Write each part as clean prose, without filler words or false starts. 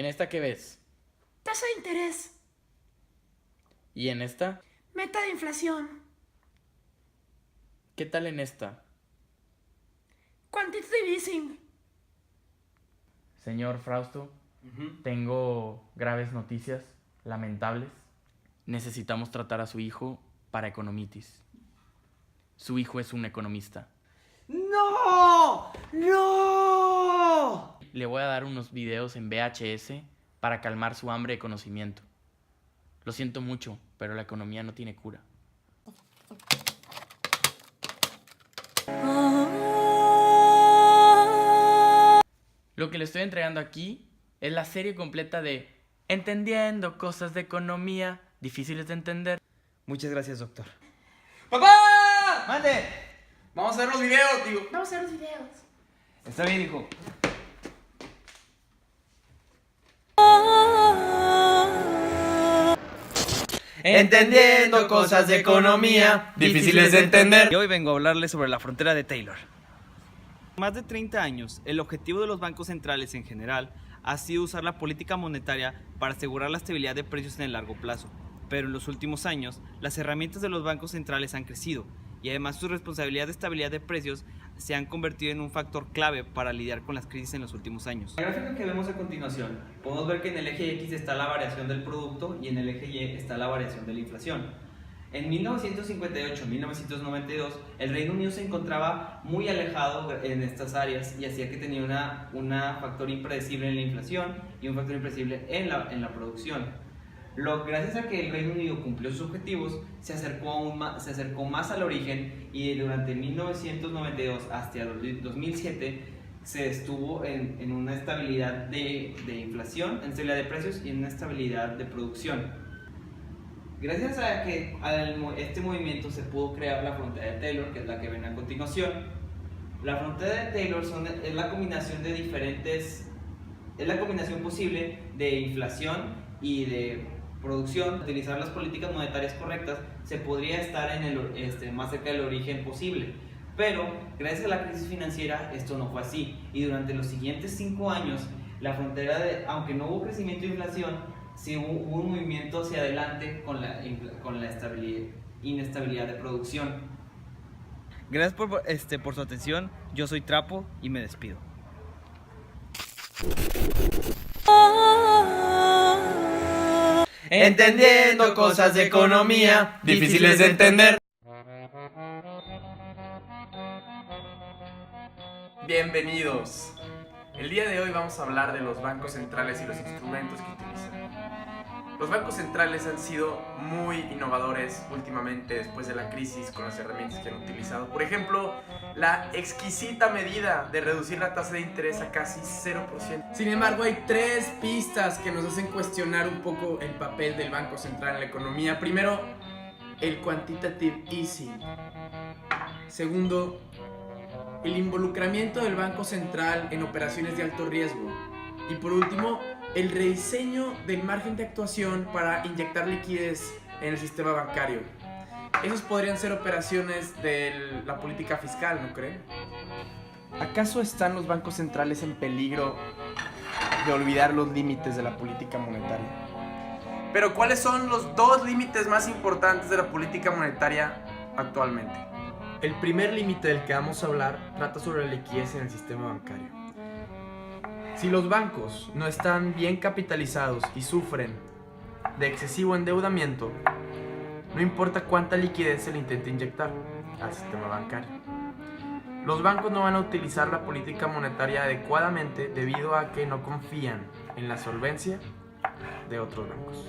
¿En esta qué ves? Tasa de interés. ¿Y en esta? Meta de inflación. ¿Qué tal en esta? Quantitative easing. Señor Frausto, tengo graves noticias, lamentables. Necesitamos tratar a su hijo para economitis. Su hijo es un economista. ¡No! ¡No! Le voy a dar unos videos en VHS para calmar su hambre de conocimiento. Lo siento mucho, pero la economía no tiene cura. Lo que le estoy entregando aquí es la serie completa de Entendiendo cosas de economía difíciles de entender. Muchas gracias, doctor. ¡Papá! ¡Mande! Vamos a ver los videos, digo. Vamos a ver los videos. Está bien, hijo. Entendiendo cosas de economía difíciles de entender. Y hoy vengo a hablarles sobre la frontera de Taylor. Más de 30 años, el objetivo de los bancos centrales en general ha sido usar la política monetaria para asegurar la estabilidad de precios en el largo plazo. Pero en los últimos años, las herramientas de los bancos centrales han crecido y además su responsabilidad de estabilidad de precios se han convertido en un factor clave para lidiar con las crisis en los últimos años. En la gráfica que vemos a continuación, podemos ver que en el eje X está la variación del producto y en el eje Y está la variación de la inflación. En 1958-1992, el Reino Unido se encontraba muy alejado en estas áreas y hacía que tenía un factor impredecible en la inflación y un factor impredecible en la producción. Gracias a que el Reino Unido cumplió sus objetivos, se acercó más al origen y durante 1992 hasta el 2007 se estuvo en una estabilidad de inflación, en estabilidad de precios y en una estabilidad de producción. Gracias a que este movimiento se pudo crear la frontera de Taylor, que es la que ven a continuación. La frontera de Taylor es la combinación de es la combinación posible de inflación y de producción. Utilizar las políticas monetarias correctas se podría estar más cerca del origen posible. Pero gracias a la crisis financiera esto no fue así y durante los siguientes 5 años la frontera aunque no hubo crecimiento de inflación, sí hubo un movimiento hacia adelante con la inestabilidad de producción. Gracias por su atención. Yo soy Trapo y me despido. Entendiendo cosas de economía difíciles de entender. Bienvenidos. El día de hoy vamos a hablar de los bancos centrales y los instrumentos que utilizan. Los bancos centrales han sido muy innovadores últimamente después de la crisis con las herramientas que han utilizado. Por ejemplo, la exquisita medida de reducir la tasa de interés a casi 0%. Sin embargo, hay 3 pistas que nos hacen cuestionar un poco el papel del Banco Central en la economía. Primero, el quantitative easing. Segundo, el involucramiento del Banco Central en operaciones de alto riesgo. Y por último, el rediseño del margen de actuación para inyectar liquidez en el sistema bancario. Esas podrían ser operaciones de la política fiscal, ¿no creen? ¿Acaso están los bancos centrales en peligro de olvidar los límites de la política monetaria? Pero ¿cuáles son los 2 límites más importantes de la política monetaria actualmente? El primer límite del que vamos a hablar trata sobre la liquidez en el sistema bancario. Si los bancos no están bien capitalizados y sufren de excesivo endeudamiento, no importa cuánta liquidez se le intente inyectar al sistema bancario. Los bancos no van a utilizar la política monetaria adecuadamente debido a que no confían en la solvencia de otros bancos.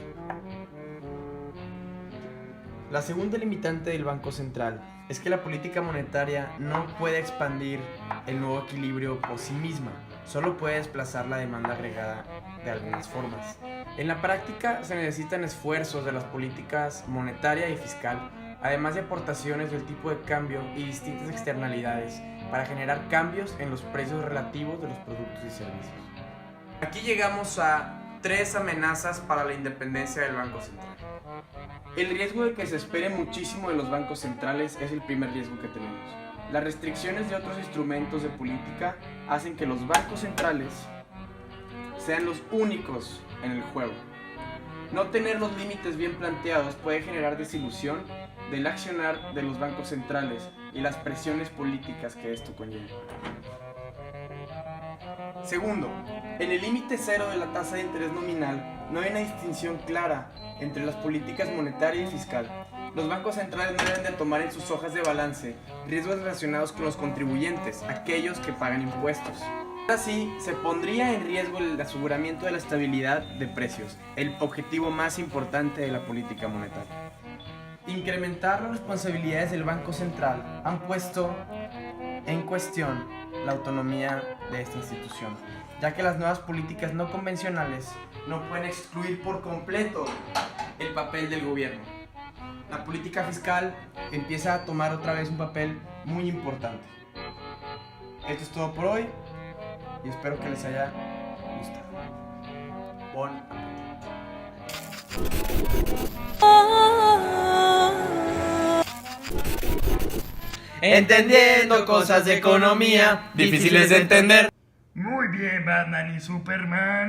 La segunda limitante del Banco Central es que la política monetaria no puede expandir el nuevo equilibrio por sí misma, solo puede desplazar la demanda agregada de algunas formas. En la práctica se necesitan esfuerzos de las políticas monetaria y fiscal, además de aportaciones del tipo de cambio y distintas externalidades para generar cambios en los precios relativos de los productos y servicios. Aquí llegamos a 3 amenazas para la independencia del Banco Central. El riesgo de que se espere muchísimo de los bancos centrales es el primer riesgo que tenemos. Las restricciones de otros instrumentos de política hacen que los bancos centrales sean los únicos en el juego. No tener los límites bien planteados puede generar desilusión del accionar de los bancos centrales y las presiones políticas que esto conlleva. Segundo, en el límite cero de la tasa de interés nominal no hay una distinción clara entre las políticas monetaria y fiscal. Los bancos centrales no deben de tomar en sus hojas de balance riesgos relacionados con los contribuyentes, aquellos que pagan impuestos. Así, se pondría en riesgo el aseguramiento de la estabilidad de precios, el objetivo más importante de la política monetaria. Incrementar las responsabilidades del Banco Central han puesto en cuestión la autonomía de esta institución, ya que las nuevas políticas no convencionales no pueden excluir por completo el papel del gobierno. La política fiscal empieza a tomar otra vez un papel muy importante. Esto es todo por hoy y espero que les haya gustado. Bon Entendiendo cosas de economía difíciles de entender. Muy bien, Batman y Superman.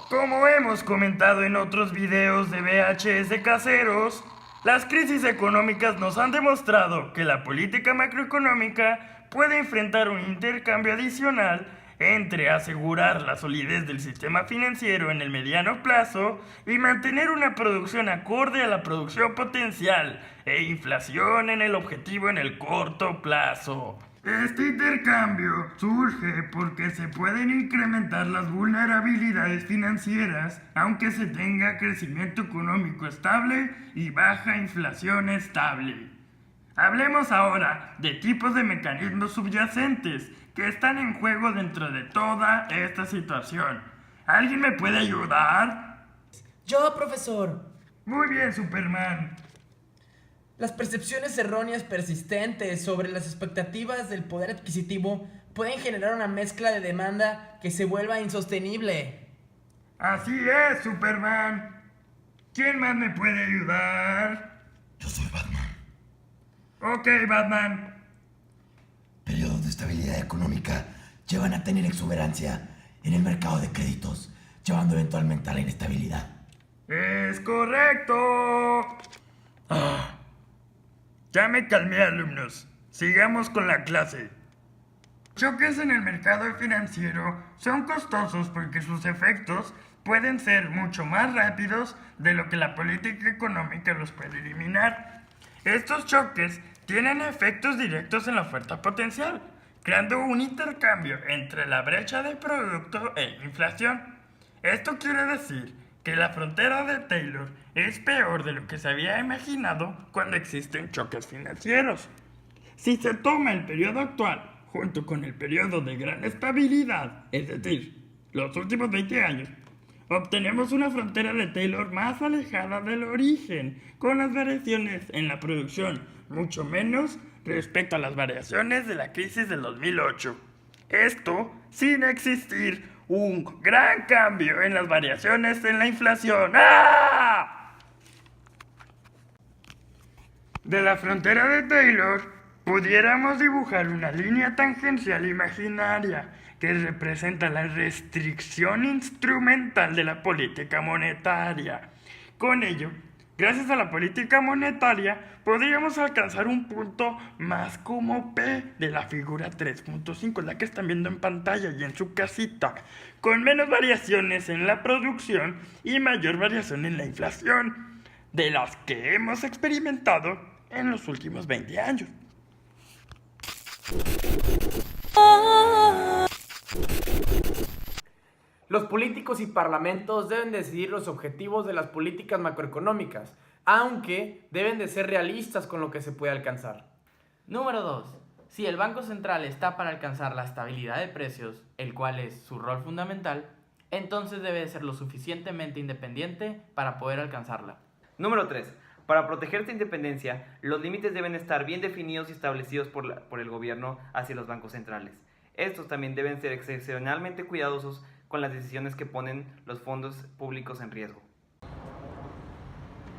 Como hemos comentado en otros videos de VHS caseros, las crisis económicas nos han demostrado que la política macroeconómica puede enfrentar un intercambio adicional entre asegurar la solidez del sistema financiero en el mediano plazo y mantener una producción acorde a la producción potencial e inflación en el objetivo en el corto plazo. Este intercambio surge porque se pueden incrementar las vulnerabilidades financieras aunque se tenga crecimiento económico estable y baja inflación estable. Hablemos ahora de tipos de mecanismos subyacentes que están en juego dentro de toda esta situación. ¿Alguien me puede ayudar? Yo, profesor. Muy bien, Superman. Las percepciones erróneas persistentes sobre las expectativas del poder adquisitivo pueden generar una mezcla de demanda que se vuelva insostenible. Así es, Superman. ¿Quién más me puede ayudar? Yo soy Batman. Ok, Batman. Periodos de estabilidad económica llevan a tener exuberancia en el mercado de créditos, llevando eventualmente a la inestabilidad. ¡Es correcto! Ya me calmé, alumnos. Sigamos con la clase. Choques en el mercado financiero son costosos porque sus efectos pueden ser mucho más rápidos de lo que la política económica los puede eliminar. Estos choques tienen efectos directos en la oferta potencial, creando un intercambio entre la brecha de producto e inflación. Esto quiere decir que la frontera de Taylor es peor de lo que se había imaginado cuando existen choques financieros. Si se toma el periodo actual junto con el periodo de gran estabilidad, es decir, los últimos 20 años, obtenemos una frontera de Taylor más alejada del origen, con las variaciones en la producción mucho menos respecto a las variaciones de la crisis del 2008. Esto sin existir un gran cambio en las variaciones en la inflación. ¡Ah! De la frontera de Taylor, pudiéramos dibujar una línea tangencial imaginaria que representa la restricción instrumental de la política monetaria. Con ello, gracias a la política monetaria, podríamos alcanzar un punto más como P de la figura 3.5, la que están viendo en pantalla y en su casita, con menos variaciones en la producción y mayor variación en la inflación, de las que hemos experimentado en los últimos 20 años. Los políticos y parlamentos deben decidir los objetivos de las políticas macroeconómicas, aunque deben de ser realistas con lo que se puede alcanzar. Número 2. Si el Banco Central está para alcanzar la estabilidad de precios, el cual es su rol fundamental, entonces debe de ser lo suficientemente independiente para poder alcanzarla. Número 3. Para proteger esta independencia, los límites deben estar bien definidos y establecidos por el gobierno hacia los bancos centrales. Estos también deben ser excepcionalmente cuidadosos con las decisiones que ponen los fondos públicos en riesgo.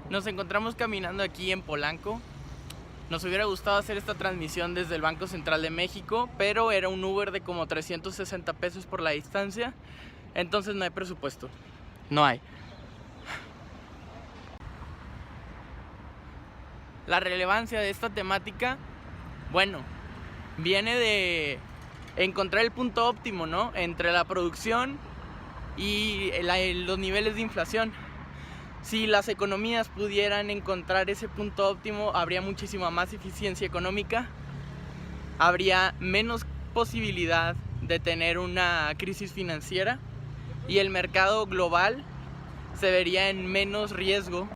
Nos encontramos caminando aquí en Polanco. Nos hubiera gustado hacer esta transmisión desde el Banco Central de México, pero era un Uber de como 360 pesos por la distancia. entonces no hay presupuesto. No hay. La relevancia de esta temática, bueno, viene de encontrar el punto óptimo, ¿no? Entre la producción y los niveles de inflación. Si las economías pudieran encontrar ese punto óptimo, habría muchísima más eficiencia económica, habría menos posibilidad de tener una crisis financiera y el mercado global se vería en menos riesgo